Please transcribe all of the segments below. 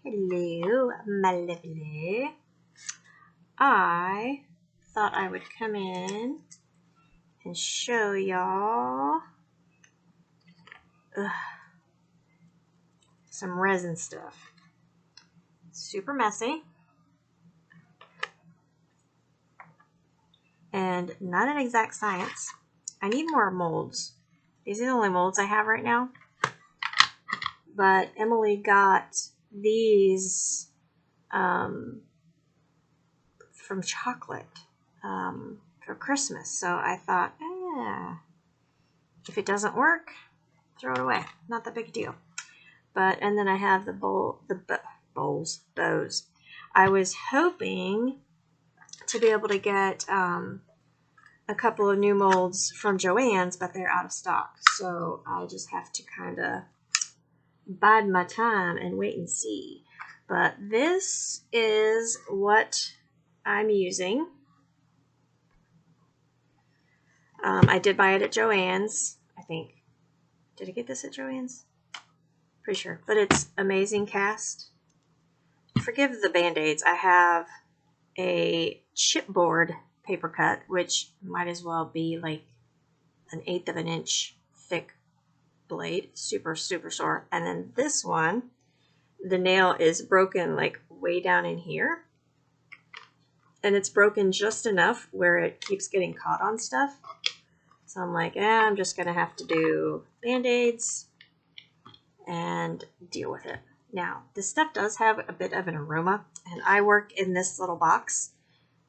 Hello, my lovely. I thought I would come in and show y'all some resin stuff. Super messy and not an exact science. I need more molds. These are the only molds I have right now. But Emily got these from Chocolate for Christmas. So I thought, if it doesn't work, throw it away. Not that big a deal. But, and then I have the bows. I was hoping to be able to get a couple of new molds from Joann's, but they're out of stock. So I just have to kind of bide my time and wait and see. But this is what I'm using. I did buy it at Joann's, I think. Did I get this at Joann's? Pretty sure. But it's Amazing Cast. Forgive the band-aids. I have a chipboard paper cut, which might as well be like 1/8 of an inch thick blade. Super, super sore. And then this one, the nail is broken like way down in here. And it's broken just enough where it keeps getting caught on stuff. So I'm like, I'm just going to have to do band-aids and deal with it. Now, this stuff does have a bit of an aroma, and I work in this little box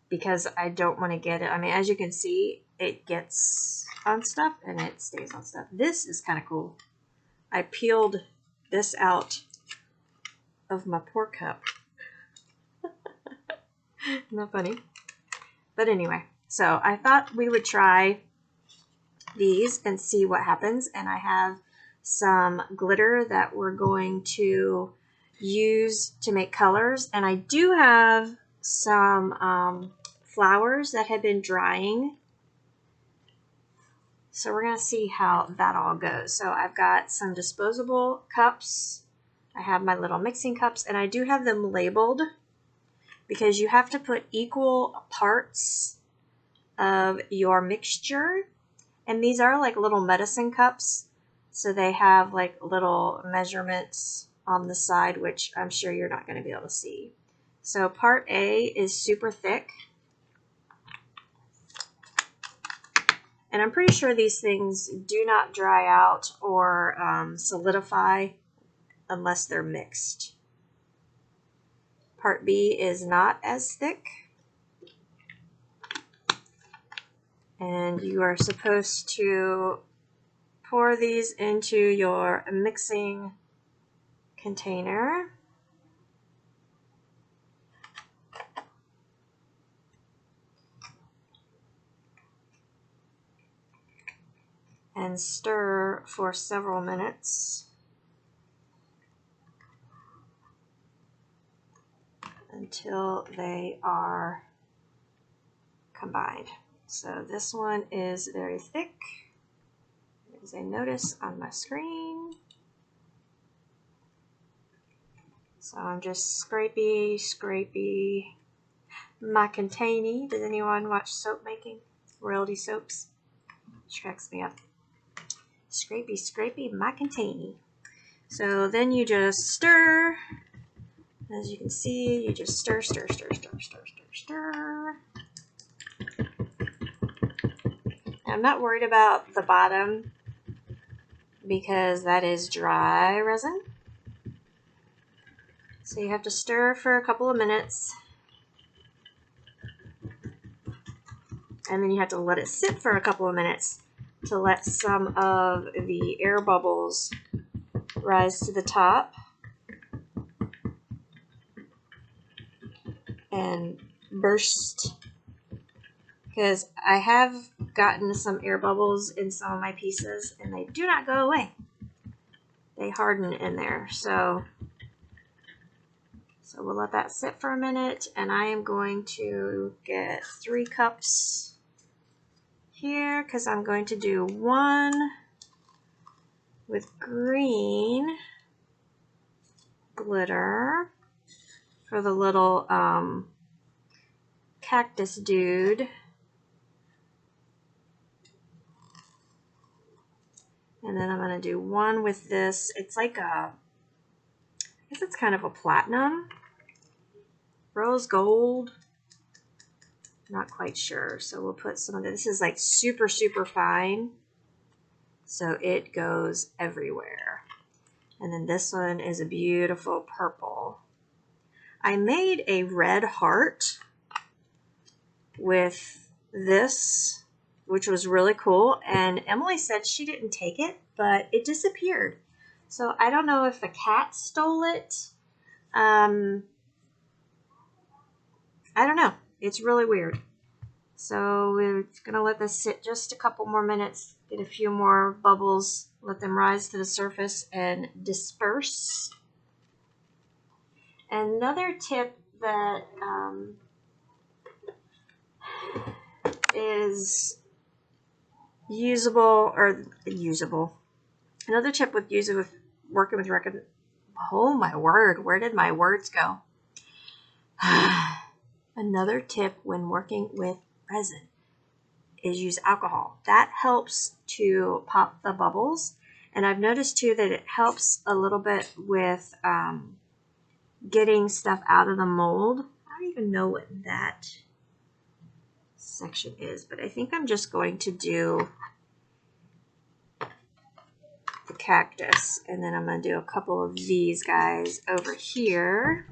because I don't want to get it. I mean, as you can see, it gets on stuff and it stays on stuff. This is kind of cool. I peeled this out of my pork cup. Isn't that funny? But anyway, so I thought we would try these and see what happens. And I have some glitter that we're going to use to make colors. And I do have some flowers that have been drying. So we're going to see how that all goes. So I've got some disposable cups. I have my little mixing cups, and I do have them labeled because you have to put equal parts of your mixture. And these are like little medicine cups. So they have like little measurements on the side, which I'm sure you're not going to be able to see. So part A is super thick. And I'm pretty sure these things do not dry out or solidify unless they're mixed. Part B is not as thick. And you are supposed to pour these into your mixing container. And stir for several minutes until they are combined. So this one is very thick, as I notice on my screen. So I'm just scrapey my containy. Does anyone watch soap making? Royalty soaps? Which cracks me up. Scrapey my containy. So then you just stir. As you can see, you just stir. I'm not worried about the bottom because that is dry resin. So you have to stir for a couple of minutes. And then you have to let it sit for a couple of minutes to let some of the air bubbles rise to the top and burst. Because I have gotten some air bubbles in some of my pieces and they do not go away. They harden in there. So we'll let that sit for a minute, and I am going to get 3 cups here because I'm going to do one with green glitter for the little cactus dude. And then I'm going to do one with this. It's like I guess it's kind of a platinum. Rose gold. Not quite sure. So we'll put some of this. This is like super, super fine. So it goes everywhere. And then this one is a beautiful purple. I made a red heart with this, which was really cool. And Emily said she didn't take it, but it disappeared. So I don't know if the cat stole it. I don't know. It's really weird. So we're going to let this sit just a couple more minutes, get a few more bubbles, let them rise to the surface and disperse. Another tip that is usable. Another tip with working with resin. Oh my word, where did my words go? Another tip when working with resin is use alcohol. That helps to pop the bubbles. And I've noticed too that it helps a little bit with getting stuff out of the mold. I don't even know what that section is, but I think I'm just going to do the cactus, and then I'm going to do a couple of these guys over here.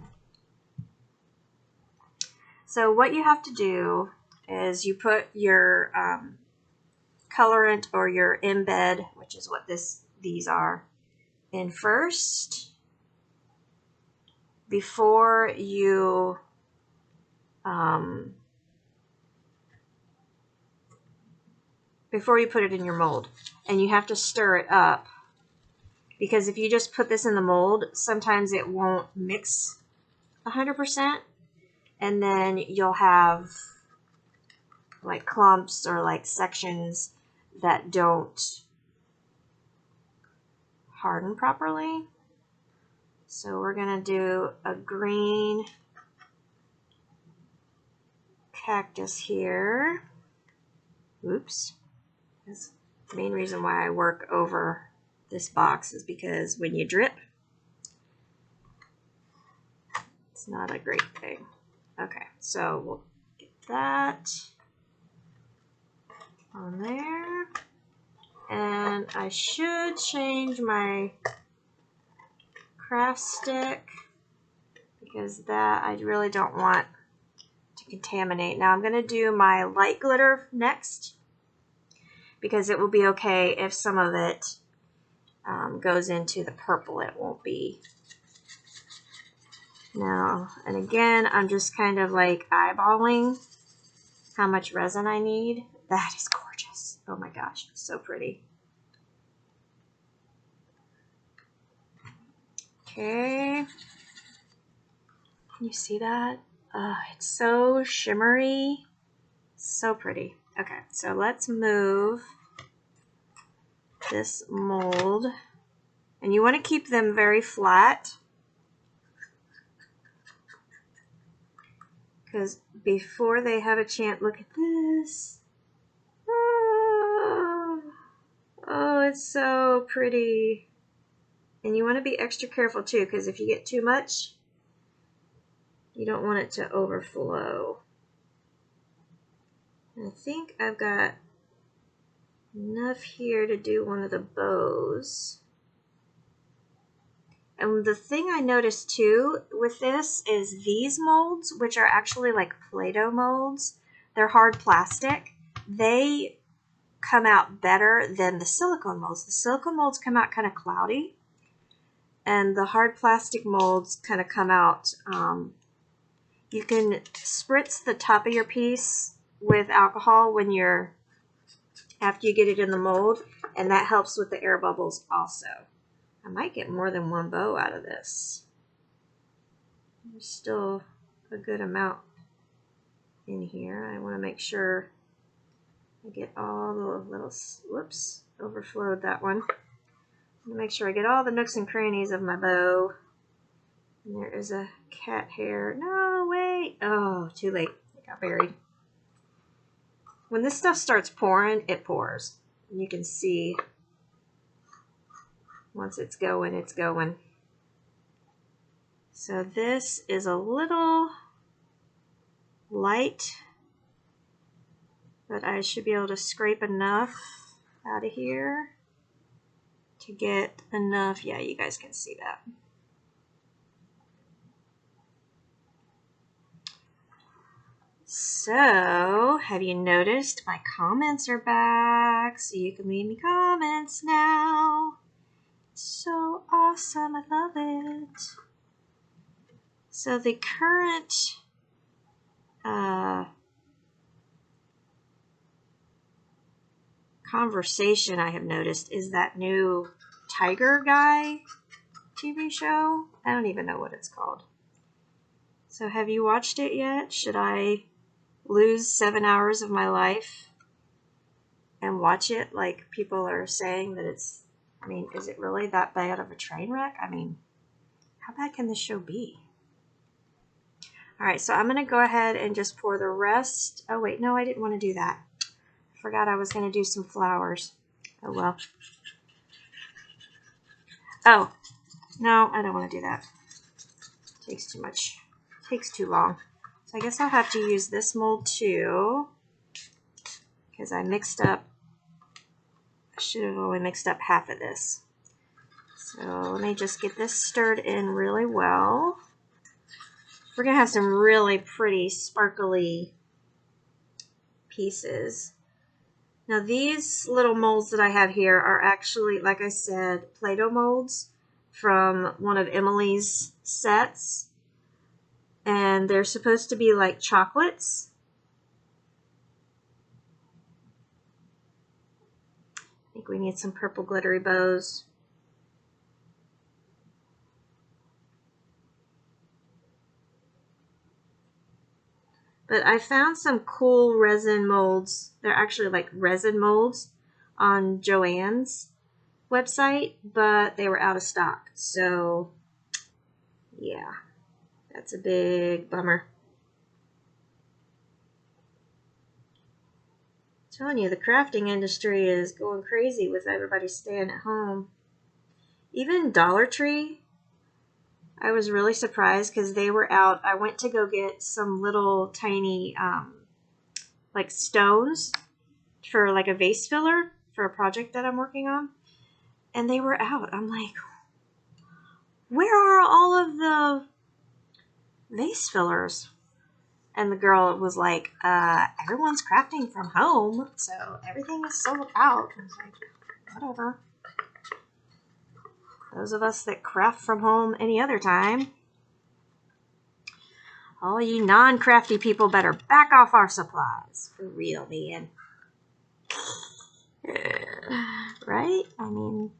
So what you have to do is you put your colorant or your embed, which is what these are, in first before you put it in your mold. And you have to stir it up, because if you just put this in the mold, sometimes it won't mix 100%, and then you'll have like clumps or like sections that don't harden properly. So we're going to do a green cactus here. Oops. That's the main reason why I work over this box, is because when you drip, it's not a great thing. Okay, so we'll get that on there. And I should change my craft stick, because that I really don't want to contaminate. Now I'm going to do my light glitter next, because it will be okay if some of it goes into the purple. It won't be. Now, and again, I'm just kind of like eyeballing how much resin I need. That is gorgeous. Oh my gosh, it's so pretty. Okay. Can you see that? Oh, it's so shimmery. So pretty. Okay, so let's move this mold. And you want to keep them very flat, because before they have a chance, look at this. Oh, it's so pretty. And you want to be extra careful too, because if you get too much, you don't want it to overflow. And I think I've got enough here to do one of the bows. And the thing I noticed too with this is these molds, which are actually like Play-Doh molds, they're hard plastic. They come out better than the silicone molds. The silicone molds come out kind of cloudy, and the hard plastic molds kind of come out. You can spritz the top of your piece with alcohol when after you get it in the mold, and that helps with the air bubbles also. I might get more than one bow out of this. There's still a good amount in here. I want to make sure I get all the little, whoops, overflowed that one. I want to make sure I get all the nooks and crannies of my bow And there is a cat hair. No, wait. Oh, too late. It got buried. When this stuff starts pouring, it pours. And you can see once it's going, it's going. So this is a little light, but I should be able to scrape enough out of here to get enough. Yeah, you guys can see that. So, have you noticed my comments are back? So you can leave me comments now. So awesome, I love it. So the current conversation I have noticed is that new Tiger Guy TV show. I don't even know what it's called. So have you watched it yet? Should I lose 7 hours of my life and watch it like people are saying that it's, I mean, is it really that bad of a train wreck? I mean, how bad can this show be? All right, so I'm going to go ahead and just pour the rest. Oh, wait, no, I didn't want to do that. I forgot I was going to do some flowers. Oh, well. Oh, no, I don't want to do that. It takes too much. It takes too long. So I guess I'll have to use this mold too, because I mixed up, I should have only mixed up half of this. So let me just get this stirred in really well. We're going to have some really pretty sparkly pieces. Now these little molds that I have here are actually, like I said, Play-Doh molds from one of Emily's sets. And they're supposed to be like chocolates. I think we need some purple glittery bows. But I found some cool resin molds. They're actually like resin molds on Joann's website, but they were out of stock. So, yeah, that's a big bummer. I'm telling you, the crafting industry is going crazy with everybody staying at home. Even Dollar Tree, I was really surprised because they were out. I went to go get some little tiny like stones for like a vase filler for a project that I'm working on, and they were out. I'm like, where are all of the vase fillers? And the girl was like, everyone's crafting from home, so everything is sold out. I was like, whatever. Those of us that craft from home any other time, all you non-crafty people better back off our supplies. For real, man. Right? I mean,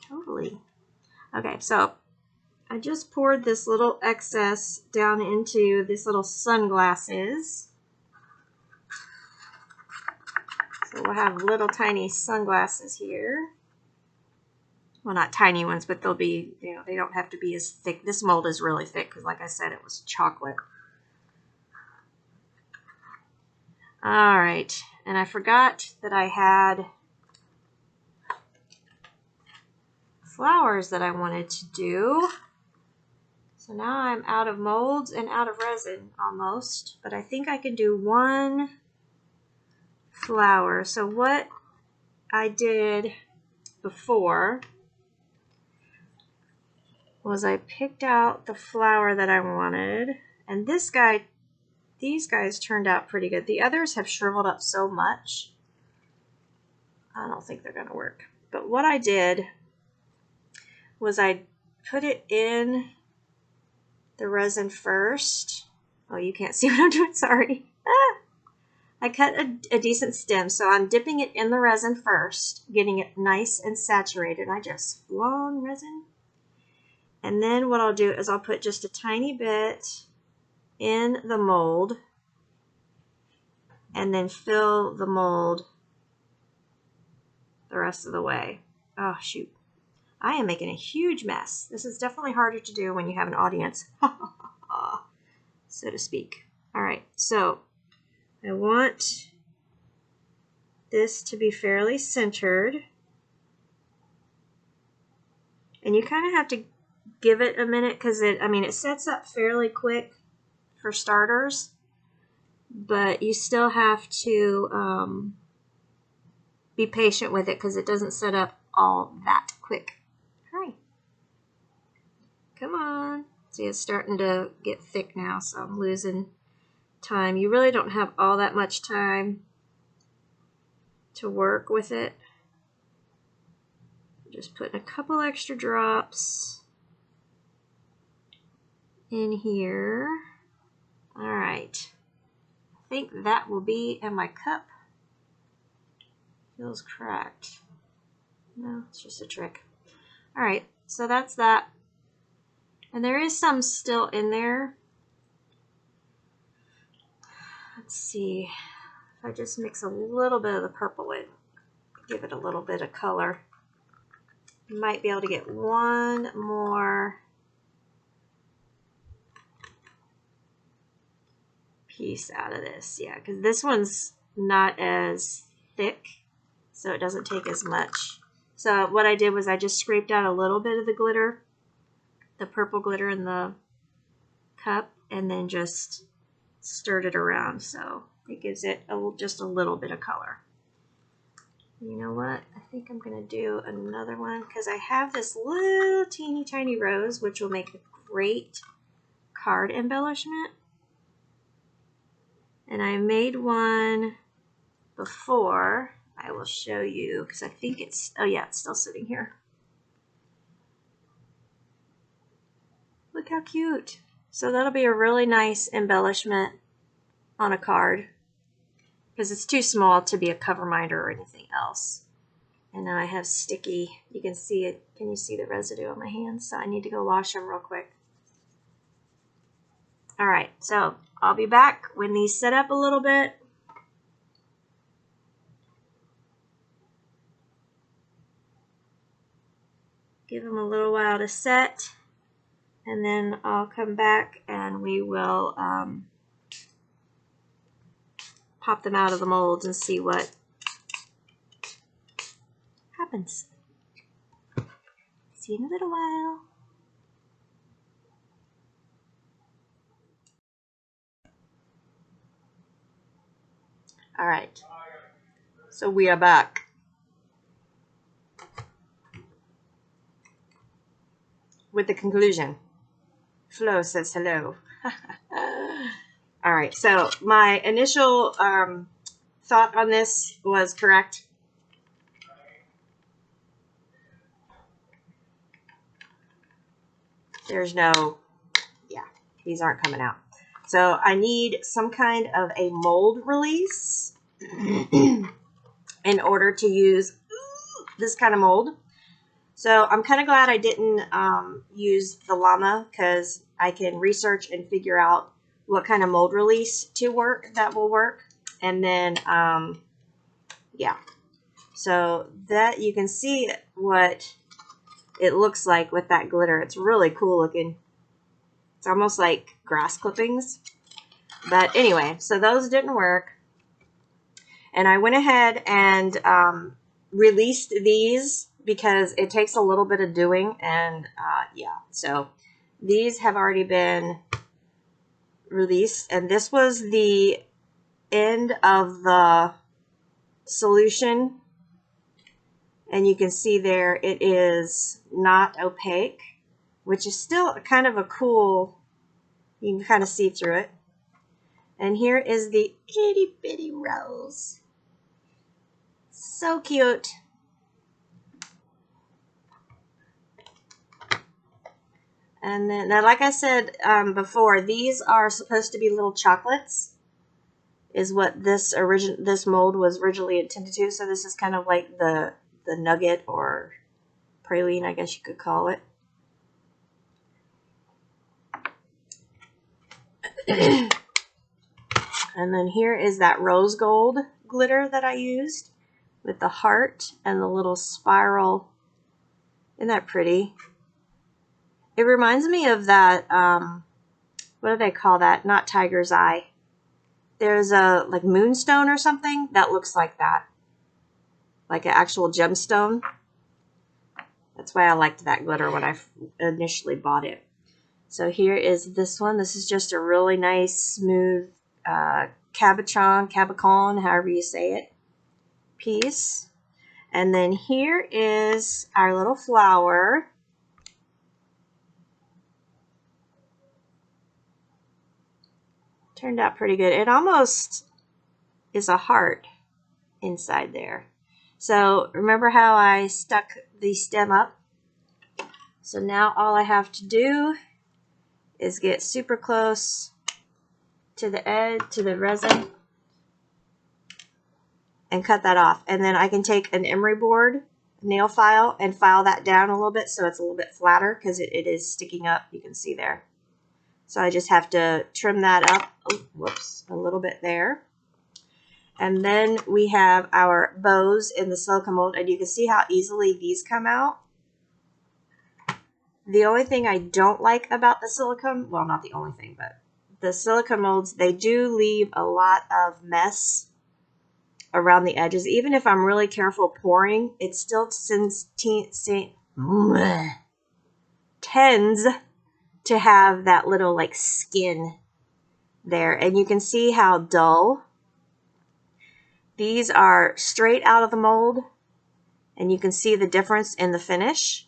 totally. Okay, so I just poured this little excess down into these little sunglasses. So we'll have little tiny sunglasses here. Well, not tiny ones, but they'll be, you know, they don't have to be as thick. This mold is really thick because, like I said, it was chocolate. All right, and I forgot that I had flowers that I wanted to do. So now I'm out of molds and out of resin almost, but I think I can do one flower. So what I did before was I picked out the flower that I wanted, and these guys turned out pretty good. The others have shriveled up so much, I don't think they're gonna work. But what I did was I put it in the resin first. Oh, you can't see what I'm doing, sorry. I cut a decent stem, so I'm dipping it in the resin first, getting it nice and saturated. I just flung resin. And then what I'll do is I'll put just a tiny bit in the mold and then fill the mold the rest of the way. Oh, shoot. I am making a huge mess. This is definitely harder to do when you have an audience, so to speak. All right, so I want this to be fairly centered. And you kind of have to give it a minute because it sets up fairly quick for starters, but you still have to be patient with it because it doesn't set up all that quick. Hi. Come on. See, it's starting to get thick now, so I'm losing time. You really don't have all that much time to work with it. Just putting a couple extra drops in here. All right. I think that will be in my cup. Feels cracked. No, it's just a trick. All right, so that's that. And there is some still in there. Let's see. If I just mix a little bit of the purple in, give it a little bit of color. Might be able to get one more piece out of this. Yeah, because this one's not as thick, so it doesn't take as much. So what I did was I just scraped out a little bit of the glitter, the purple glitter in the cup, and then just stirred it around, so it gives it just a little bit of color. You know what? I think I'm going to do another one because I have this little teeny tiny rose, which will make a great card embellishment. And I made one before. I will show you because I think it's, oh yeah, it's still sitting here. Look how cute. So that'll be a really nice embellishment on a card because it's too small to be a cover minder or anything else. And now I have sticky, you can see it, can you see the residue on my hands? So I need to go wash them real quick. All right, so I'll be back when these set up a little bit. Give them a little while to set, and then I'll come back and we will pop them out of the molds and see what happens. See you in a little while. All right, so we are back. With the conclusion. Flo says hello. All right, so my initial thought on this was correct. There's no, yeah, these aren't coming out. So I need some kind of a mold release in order to use this kind of mold. So I'm kind of glad I didn't use the llama because I can research and figure out what kind of mold release to work that will work. And then, yeah. So that you can see what it looks like with that glitter. It's really cool looking. It's almost like grass clippings. But anyway, so those didn't work. And I went ahead and released these because it takes a little bit of doing, and yeah, so these have already been released, and this was the end of the solution, and you can see there it is not opaque, which is still kind of a cool, you can kind of see through it. And here is the itty bitty rose. So cute. And then, now, like I said before, these are supposed to be little chocolates, is what this mold was originally intended to. So this is kind of like the nugget or praline, I guess you could call it. And then here is that rose gold glitter that I used with the heart and the little spiral Isn't that pretty? It reminds me of that, what do they call that? Not tiger's eye. There's a, like, moonstone or something that looks like that. Like an actual gemstone. That's why I liked that glitter when I initially bought it. So here is this one. This is just a really nice, smooth cabochon, however you say it, piece. And then here is our little flower. Turned out pretty good. It almost is a heart inside there. So remember how I stuck the stem up? So now all I have to do is get super close to the edge, to the resin, and cut that off. And then I can take an emery board nail file and file that down a little bit so it's a little bit flatter because it is sticking up. You can see there. So I just have to trim that up, a little bit there. And then we have our bows in the silicone mold, and you can see how easily these come out. The only thing I don't like about the silicone, well, not the only thing, but the silicone molds, they do leave a lot of mess around the edges. Even if I'm really careful pouring, it still tends to have that little like skin there. And you can see how dull. These are straight out of the mold, and you can see the difference in the finish.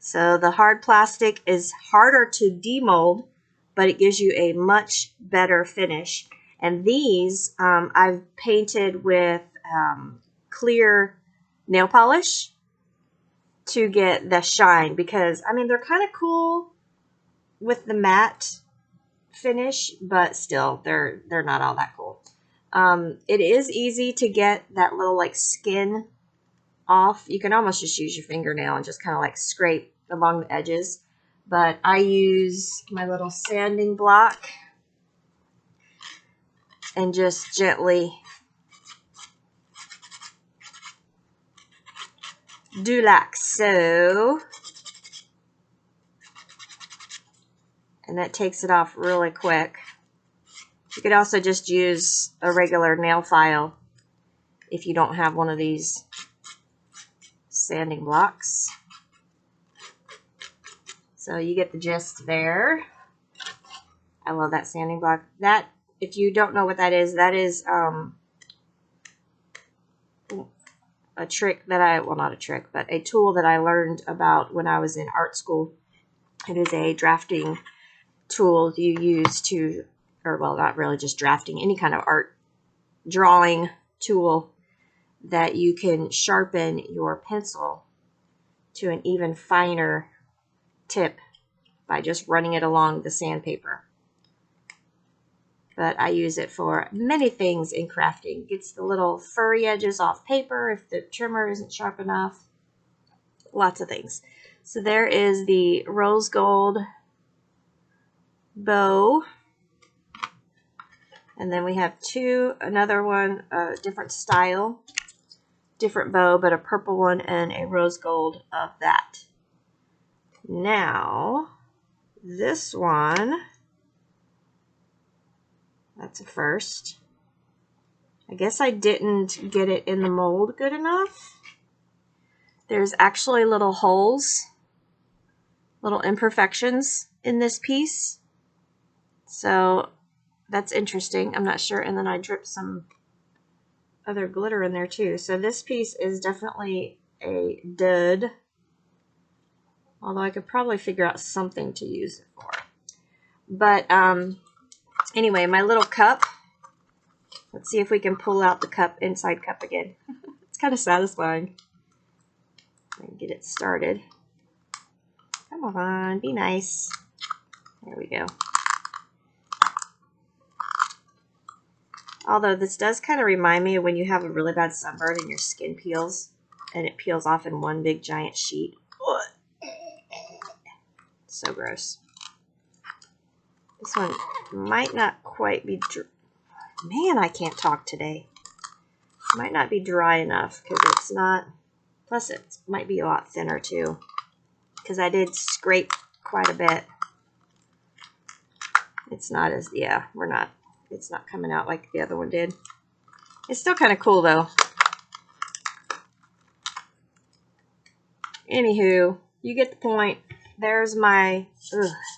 So the hard plastic is harder to demold, but it gives you a much better finish. And these I've painted with clear nail polish to get the shine, because I mean they're kind of cool with the matte finish, but still they're not all that cool. It is easy to get that little like skin off. You can almost just use your fingernail and just kind of like scrape along the edges, but I use my little sanding block and just gently do like so. And that takes it off really quick. You could also just use a regular nail file if you don't have one of these sanding blocks. So you get the gist there. I love that sanding block. That, if you don't know what that is a trick that well, not a trick, but a tool that I learned about when I was in art school. It is a drafting tool you use to, or well, not really just drafting, any kind of art drawing tool that you can sharpen your pencil to an even finer tip by just running it along the sandpaper. But I use it for many things in crafting. Gets the little furry edges off paper if the trimmer isn't sharp enough. Lots of things. So there is the rose gold bow. And then we have another one, different style, different bow, but a purple one and a rose gold of that. Now, this one, that's a first. I guess I didn't get it in the mold good enough. There's actually little holes, little imperfections in this piece. So that's interesting. I'm not sure. And then I dripped some other glitter in there too. So this piece is definitely a dud. Although I could probably figure out something to use it for. But anyway, my little cup. Let's see if we can pull out the cup, inside cup again. It's kind of satisfying. And get it started. Come on, be nice. There we go. Although this does kind of remind me of when you have a really bad sunburn and your skin peels, and it peels off in one big giant sheet. So gross. This one might not quite be man, I can't talk today. Might not be dry enough because it's not Plus it might be a lot thinner too, because I did scrape quite a bit. It's not as, yeah, it's not coming out like the other one did. It's still kind of cool though. Anywho, you get the point. There's my,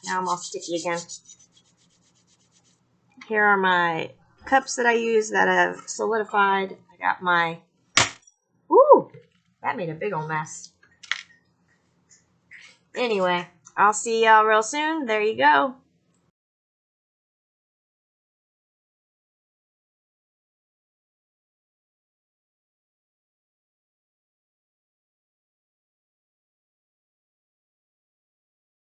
now I'm all sticky again. Here are my cups that I use that have solidified. I got my, ooh, that made a big old mess. Anyway, I'll see y'all real soon. There you go.